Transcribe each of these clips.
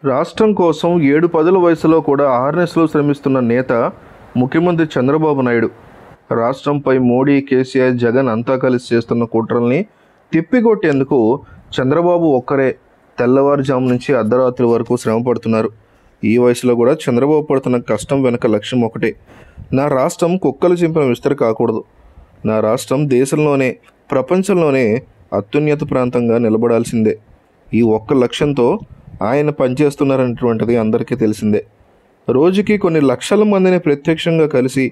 రాష్ట్రం కోసం 7 పదుల వయసులో కూడా ఆర్ఎస్లో శ్రమిస్తున్న నేత ముఖ్యమంత్రి చంద్రబాబు నాయుడు. రాష్ట్రంపై మోడీ, కేసీఆర్, జగన్ అంతా కలిసి చేస్తున్న కుట్రల్ని తిప్పికొట్టేందుకు చంద్రబాబు ఒక్కరే తెల్లవారుజాము నుంచి అర్ధరాత్రి వరకు శ్రమ పడుతున్నారు. ఈ వయసులో కూడా చంద్రబాబు పడుతున్న కష్టం వెనుక లక్ష్యం ఒకటే. నా రాష్ట్రం కుక్కలు చింపిన విస్తరి కాకూడదు. నా రాష్ట్రం దేశంలోనే, ప్రపంచంలోనే అత్యున్నత ప్రాంతంగా నిలబడాల్సిందే. ఈ ఒక్క లక్ష్యంతో ఆయన పనిచేస్తున్నారనేటువంటిది అందరికీ తెలిసిందే. రోజుకి కొన్ని లక్షల మందిని ప్రత్యక్షంగా కలిసి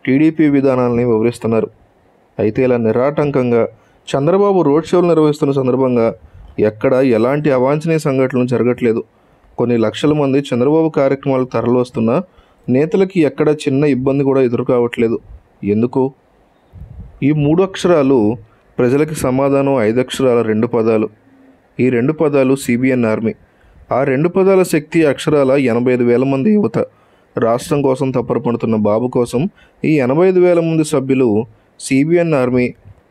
టీడీపీ విధానాలని వివరిస్తున్నారు. అయితే ఇలా నిరాటంకంగా చంద్రబాబు రోడ్ షోలు నిర్వహిస్తున్న సందర్భంగా ఎక్కడ ఎలాంటి అవాంఛనీయ సంఘటనలు జరగట్లేదు. కొన్ని లక్షల మంది చంద్రబాబు కార్యక్రమాలకు తరలివస్తున్నా నేతలకి ఎక్కడ చిన్న ఇబ్బంది కూడా ఎదురు కావట్లేదు. ఎందుకు? ఈ 3 అక్షరాలు ప్రజలకి సమాధానం 5 అక్షరాల 2 పదాలు. ఈ 2 పదాలు సిబిఎన్ ఆర్మీ. ఆ 2 పదాల శక్తి అక్షరాల 85,000 మంది యువత. రాష్ట్రం కోసం తప్పరపడుతున్న బాబు కోసం ఈ 85,000 మంది సభ్యులు సిబిఎన్ ఆర్మీ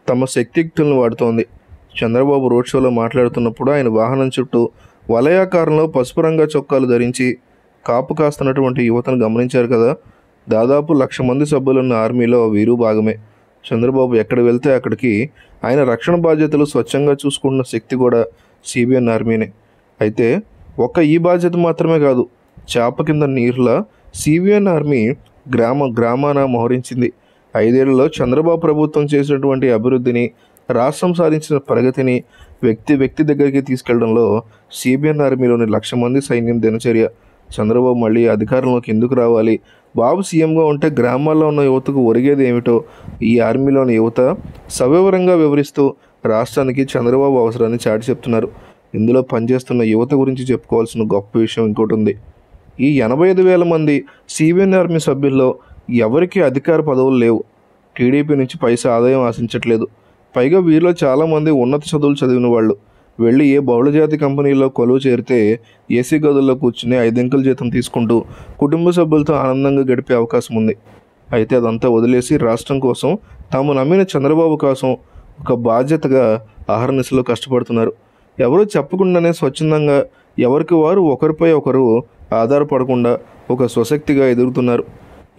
తమ శక్తియుక్తులను వాడుతోంది. చంద్రబాబు రోడ్ షోలో మాట్లాడుతున్నప్పుడు ఆయన వాహనం చుట్టూ వలయాకారంలో పసుపు రంగు చొక్కాలు ధరించి కాపు కాస్తున్నటువంటి యువతను గమనించారు కదా. దాదాపు 1,00,000 మంది సభ్యులున్న ఆర్మీలో వీరు భాగమే. చంద్రబాబు ఎక్కడ వెళ్తే అక్కడికి ఆయన రక్షణ బాధ్యతలు స్వచ్ఛంగా చూసుకున్న శక్తి కూడా సిబిఎన్ ఆర్మీనే. అయితే ఈ బాధ్యత మాత్రమే కాదు, చేప కింద నీరులా సిబిఎన్ ఆర్మీ గ్రామాన మోహరించింది. 5 ఏళ్లలో చంద్రబాబు ప్రభుత్వం చేసినటువంటి అభివృద్ధిని, రాష్ట్రం సాధించిన ప్రగతిని వ్యక్తి దగ్గరికి తీసుకెళ్లడంలో సిబిఎన్ ఆర్మీలోని 1,00,000 మంది సైన్యం దినచర్య. చంద్రబాబు మళ్ళీ అధికారంలోకి ఎందుకు రావాలి, బాబు సీఎంగా ఉంటే గ్రామాల్లో ఉన్న యువతకు ఒరిగేది ఏమిటో ఈ ఆర్మీలోని యువత సవివరంగా వివరిస్తూ రాష్ట్రానికి చంద్రబాబు అవసరాన్ని చాటి చెప్తున్నారు. ఇందులో పనిచేస్తున్న యువత గురించి చెప్పుకోవాల్సిన గొప్ప విషయం ఇంకోటి ఉంది. ఈ 85,000 మంది సిబిఎన్ ఆర్మీ సభ్యుల్లో ఎవరికీ అధికార పదవులు లేవు. టీడీపీ నుంచి పైసా ఆదాయం ఆశించట్లేదు. పైగా వీరిలో చాలామంది ఉన్నత చదువులు చదివిన వాళ్ళు. వెళ్ళి ఏ బహుళజాతి కంపెనీల్లో కొలువు చేరితే ఏసీ గదుల్లో కూర్చుని 5 అంకెల జీతం తీసుకుంటూ కుటుంబ సభ్యులతో ఆనందంగా గడిపే అవకాశం ఉంది. అయితే అదంతా వదిలేసి రాష్ట్రం కోసం, తాము నమ్మిన చంద్రబాబు కోసం ఒక బాధ్యతగా అహర్నిశలో కష్టపడుతున్నారు. ఎవరూ చెప్పకుండానే స్వచ్ఛందంగా ఎవరికి వారు ఒకరిపై ఒకరు ఆధారపడకుండా ఒక స్వశక్తిగా ఎదుగుతున్నారు.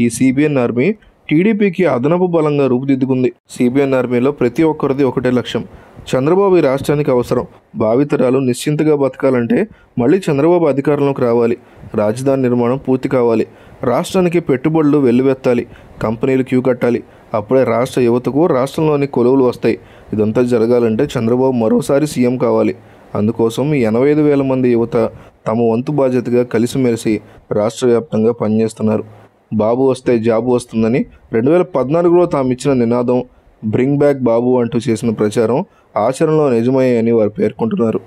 ఈ సిబిఎన్ ఆర్మీ టీడీపీకి అదనపు బలంగా రూపుదిద్దుకుంది. సిబిఎన్ ఆర్మీలో ప్రతి ఒక్కరిది ఒకటే లక్ష్యం. చంద్రబాబు ఈ రాష్ట్రానికి అవసరం. భావితరాలు నిశ్చింతగా బతకాలంటే మళ్ళీ చంద్రబాబు అధికారంలోకి రావాలి. రాజధాని నిర్మాణం పూర్తి కావాలి. రాష్ట్రానికి పెట్టుబడులు వెల్లువెత్తాలి. కంపెనీలు క్యూ కట్టాలి. అప్పుడే రాష్ట్ర యువతకు రాష్ట్రంలోని కొలువులు వస్తాయి. ఇదంతా జరగాలంటే చంద్రబాబు మరోసారి సీఎం కావాలి. అందుకోసం ఈ 85,000 మంది యువత తమ వంతు బాధ్యతగా కలిసిమెలిసి రాష్ట్ర వ్యాప్తంగా పనిచేస్తున్నారు. బాబు వస్తే జాబు వస్తుందని 2014లో తాము ఇచ్చిన నినాదం, బ్రింగ్ బ్యాక్ బాబు అంటూ చేసిన ప్రచారం ఆచరణలో నిజమయ్యాయని వారు పేర్కొంటున్నారు.